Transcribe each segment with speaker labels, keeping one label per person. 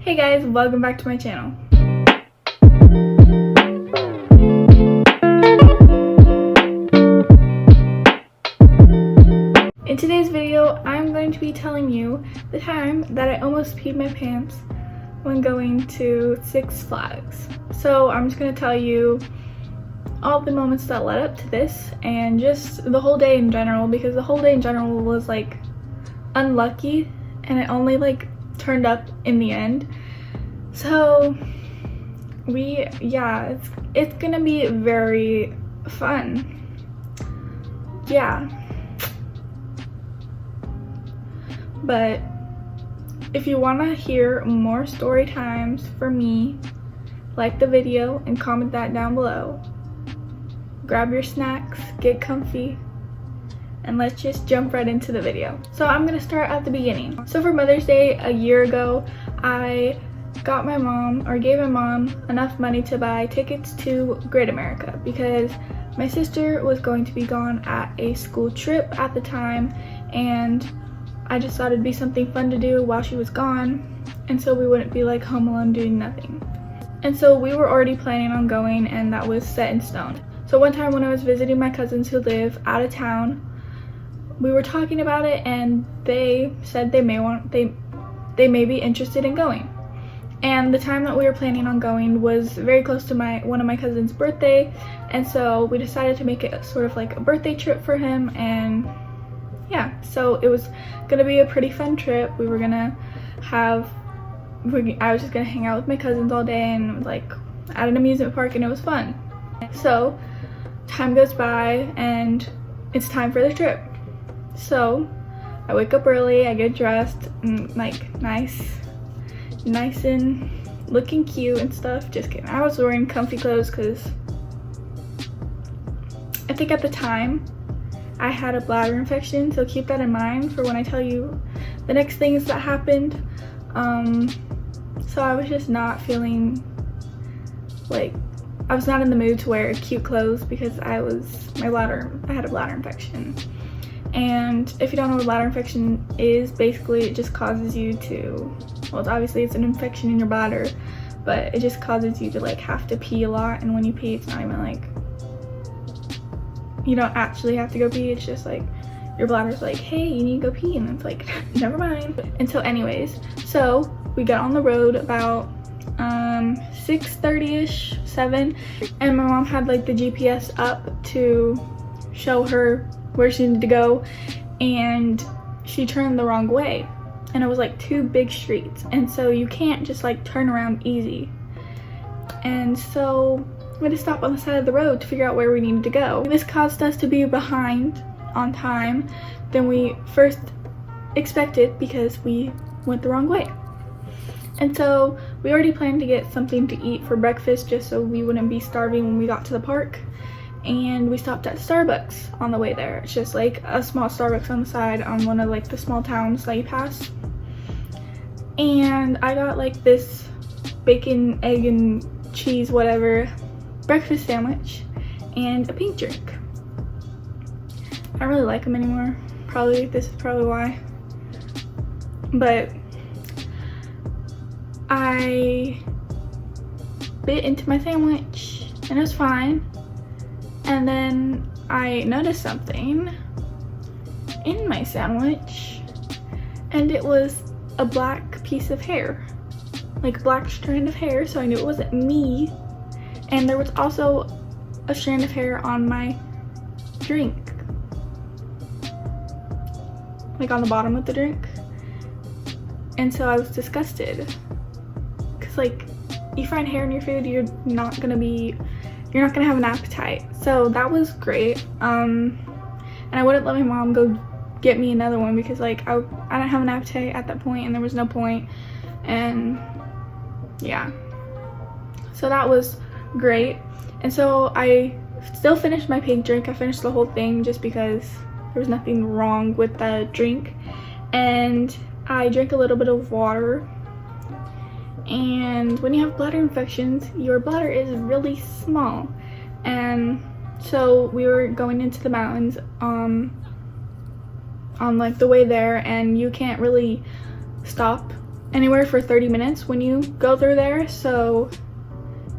Speaker 1: Hey guys, welcome back to my channel. In today's video, I'm going to be telling you the time that I almost peed my pants when going to Six Flags. So I'm just going to tell you all the moments that led up to this and just the whole day in general, because the whole day in general was like unlucky and it only like turned up in the end. So it's gonna be very fun. Yeah, but if you want to hear more story times from me, like the video and comment that down below. Grab your snacks, get comfy, and let's just jump right into the video. So I'm gonna start at the beginning. So for Mother's Day a year ago, I gave my mom enough money to buy tickets to Great America because my sister was going to be gone at a school trip at the time, and I just thought it'd be something fun to do while she was gone, and so we wouldn't be like home alone doing nothing. And so we were already planning on going, and that was set in stone. So one time when I was visiting my cousins who live out of town, we were talking about it, and they said they may be interested in going. And the time that we were planning on going was very close to one of my cousin's birthday, and so we decided to make it sort of like a birthday trip for him. And yeah, so it was gonna be a pretty fun trip. I was just gonna hang out with my cousins all day and like at an amusement park, and it was fun. So time goes by and it's time for the trip. So I wake up early, I get dressed and like nice and looking cute and stuff. Just kidding. I was wearing comfy clothes because I think at the time I had a bladder infection, so keep that in mind for when I tell you the next things that happened. So I was just not feeling like, I was not in the mood to wear cute clothes because I had a bladder infection. And if you don't know what bladder infection is, basically it just causes you to, well, obviously it's an infection in your bladder, but it just causes you to like have to pee a lot. And when you pee, it's not even like, you don't actually have to go pee, it's just like your bladder's like, hey, you need to go pee, and it's like, never mind. And so anyways, so we got on the road about 6:30ish, 7, and my mom had like the GPS up to show her where she needed to go, and she turned the wrong way, and it was like 2 big streets, and so you can't just like turn around easy. And so we had to stop on the side of the road to figure out where we needed to go. This caused us to be behind on time than we first expected because we went the wrong way. And so we already planned to get something to eat for breakfast just so we wouldn't be starving when we got to the park. And we stopped at Starbucks on the way there. It's just like a small Starbucks on the side on one of like the small towns that you pass. And I got like this bacon, egg, and cheese, whatever, breakfast sandwich and a pink drink. I don't really like them anymore. This is probably why. But I bit into my sandwich and it was fine. And then I noticed something in my sandwich, and it was a black piece of hair, like a black strand of hair, so I knew it wasn't me. And there was also a strand of hair on my drink, like on the bottom of the drink. And so I was disgusted because like you find hair in your food, you're not gonna have an appetite. So that was great. And I wouldn't let my mom go get me another one because like I didn't have an appetite at that point, and there was no point. And yeah, so that was great. And so I still finished my pink drink. I finished the whole thing just because there was nothing wrong with the drink. And I drank a little bit of water. And when you have bladder infections, your bladder is really small. And so we were going into the mountains on like the way there, and you can't really stop anywhere for 30 minutes when you go through there, so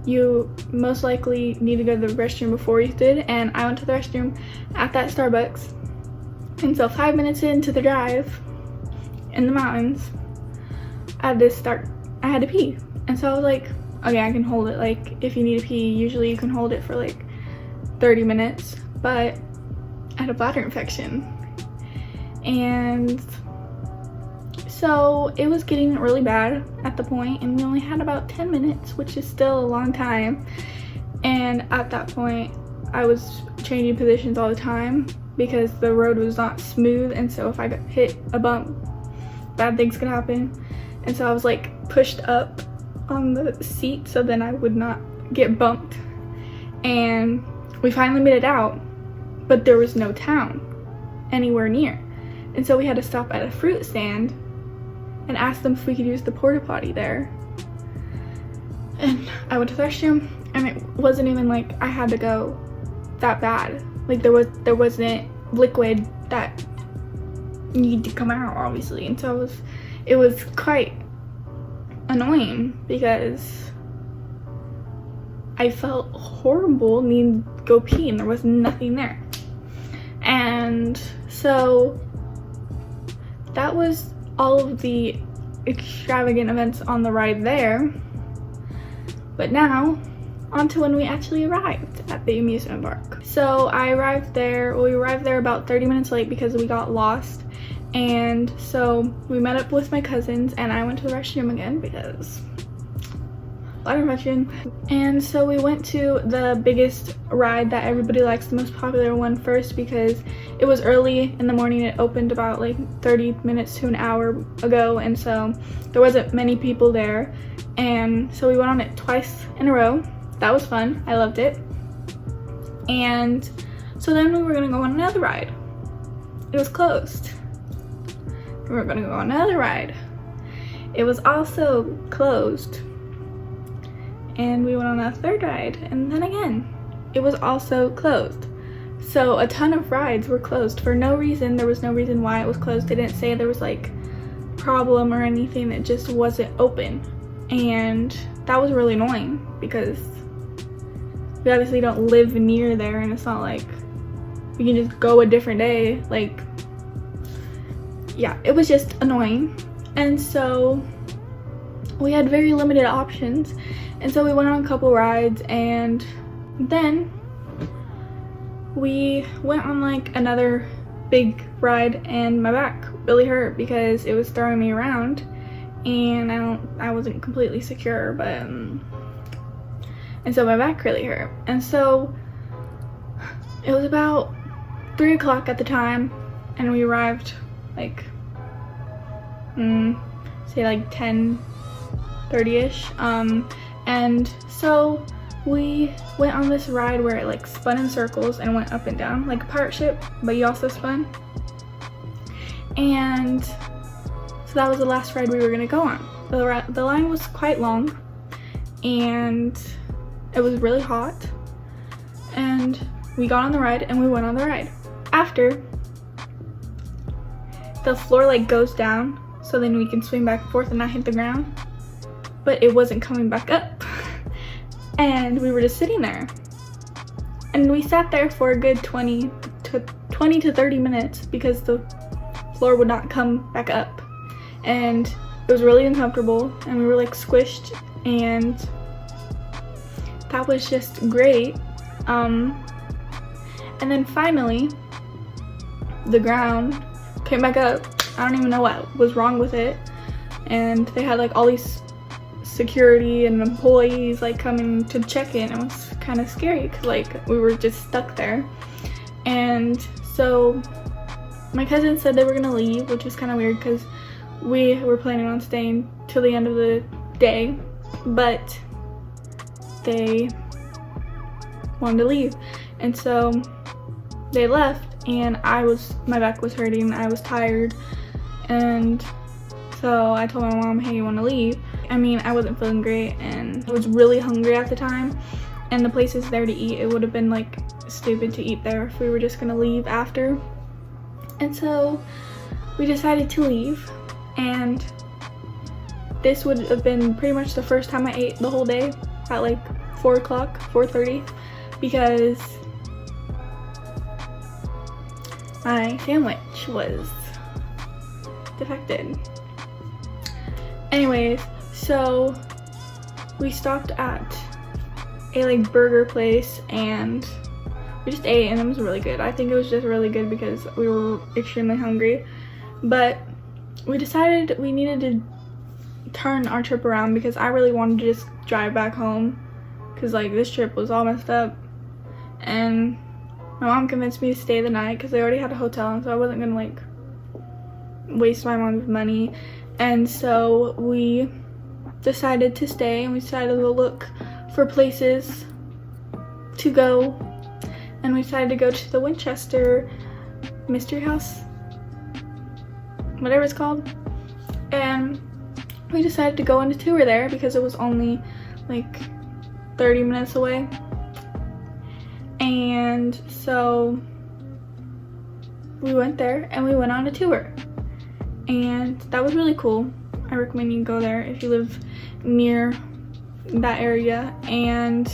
Speaker 1: you most likely need to go to the restroom before you did, and I went to the restroom at that Starbucks. And so 5 minutes into the drive in the mountains, I had to pee. And so I was like, okay, I can hold it. Like, if you need to pee, usually you can hold it for like 30 minutes, but I had a bladder infection. And so it was getting really bad at the point, and we only had about 10 minutes, which is still a long time. And at that point, I was changing positions all the time because the road was not smooth, and so if I got hit a bump, bad things could happen. And so I was like pushed up on the seat so then I would not get bumped. And we finally made it out, but there was no town anywhere near. And so we had to stop at a fruit stand and ask them if we could use the porta potty there. And I went to the restroom, and it wasn't even like I had to go that bad. Like there wasn't liquid that needed to come out, obviously. And so it was quite annoying because I felt horrible needing to go pee and there was nothing there. And so that was all of the extravagant events on the ride there. But now, on to when we actually arrived at the amusement park. So we arrived there about 30 minutes late because we got lost. And so we met up with my cousins, and I went to the restroom again because bladder infection. And so we went to the biggest ride that everybody likes, the most popular one first, because it was early in the morning. It opened about like 30 minutes to an hour ago, and so there wasn't many people there. And so we went on it twice in a row. That was fun. I loved it. And so then we were gonna go on another ride. It was closed. We were gonna go on another ride. It was also closed. And we went on a third ride, and then again, it was also closed. So a ton of rides were closed for no reason. There was no reason why it was closed. They didn't say there was like problem or anything. It just wasn't open. And that was really annoying because we obviously don't live near there, and it's not like we can just go a different day. Like, yeah, it was just annoying. And so we had very limited options, and so we went on a couple rides, and then we went on like another big ride, and my back really hurt because it was throwing me around, and I wasn't completely secure, but and so my back really hurt. And so it was about 3 o'clock at the time, and we arrived like say like 10:30ish. And so we went on this ride where it like spun in circles and went up and down like a pirate ship, but you also spun. And so that was the last ride we were gonna go on. The line was quite long, and it was really hot, and we got on the ride and we went on the ride. After, the floor like goes down so then we can swing back and forth and not hit the ground, but it wasn't coming back up. And we were just sitting there, and we sat there for a good 20 to 30 minutes because the floor would not come back up, and it was really uncomfortable, and we were like squished, and that was just great. And then finally the ground came back up. I don't even know what was wrong with it, and they had like all these security and employees like coming to check in. It was kind of scary because like we were just stuck there. And so my cousin said they were gonna leave, which was kind of weird because we were planning on staying till the end of the day, but they wanted to leave, and so they left, and my back was hurting, I was tired, and so I told my mom, hey, you want to leave? I mean, I wasn't feeling great, and I was really hungry at the time, and the places there to eat, it would have been like stupid to eat there if we were just gonna leave after. And so we decided to leave, and this would have been pretty much the first time I ate the whole day at like 4 o'clock, 4:30, because my sandwich was defected. Anyways, so we stopped at a like burger place and we just ate, and it was really good. I think it was just really good because we were extremely hungry, but we decided we needed to turn our trip around because I really wanted to just drive back home because like this trip was all messed up, and my mom convinced me to stay the night because they already had a hotel, and so I wasn't gonna like waste my mom's money. And so we decided to stay, and we decided to look for places to go, and we decided to go to the Winchester Mystery House, whatever it's called, and we decided to go on a tour there because it was only like 30 minutes away. And so we went there and we went on a tour, and that was really cool. I recommend you go there if you live near that area. And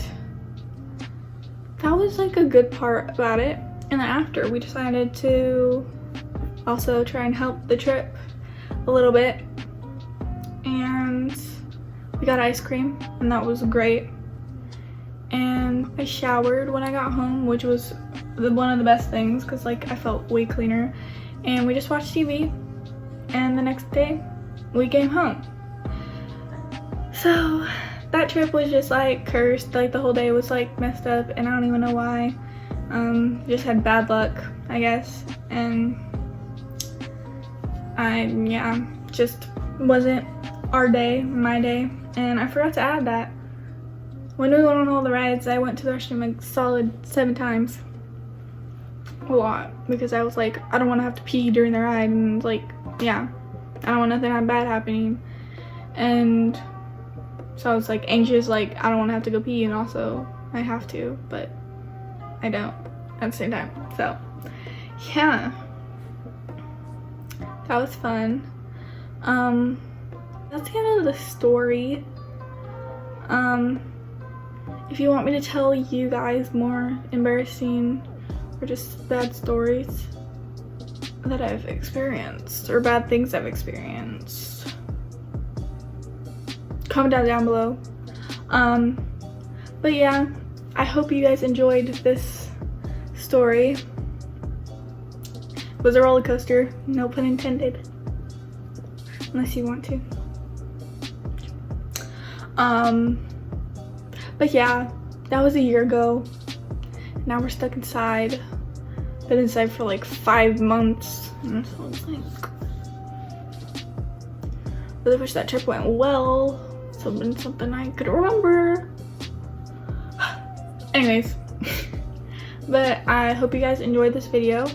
Speaker 1: that was like a good part about it. And then after, we decided to also try and help the trip a little bit, and we got ice cream, and that was great. And I showered when I got home, which was one of the best things because like I felt way cleaner. And we just watched TV, and the next day we came home. So that trip was just like cursed. Like the whole day was like messed up, and I don't even know why. Just had bad luck, I guess, and just wasn't our day, my day. And I forgot to add that when we went on all the rides, I went to the restroom like solid 7 times. A lot, because I was like, I don't want to have to pee during the ride, and like, yeah, I don't want nothing bad happening. And so I was like anxious, like I don't want to have to go pee, and also I have to, but I don't at the same time. So yeah, that was fun. That's the end of the story. If you want me to tell you guys more embarrassing or just bad stories that I've experienced, or bad things I've experienced, comment down below. But yeah, I hope you guys enjoyed this story. It was a roller coaster, no pun intended, unless you want to. But yeah, that was a year ago. Now we're stuck inside. Been inside for like 5 months. And so it's like, really wish that trip went well. Something I could remember. Anyways, but I hope you guys enjoyed this video.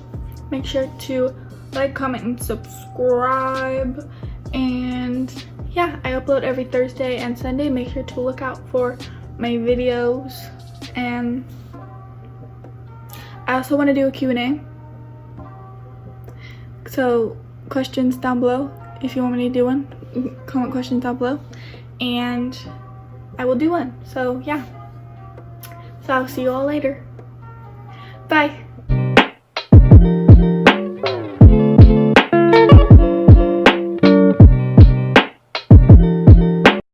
Speaker 1: Make sure to like, comment, and subscribe. And yeah, I upload every Thursday and Sunday. Make sure to look out for my videos. And I also want to do a Q&A. So questions down below. If you want me to do one, comment questions down below, and I will do one. So yeah. So I'll see you all later. Bye.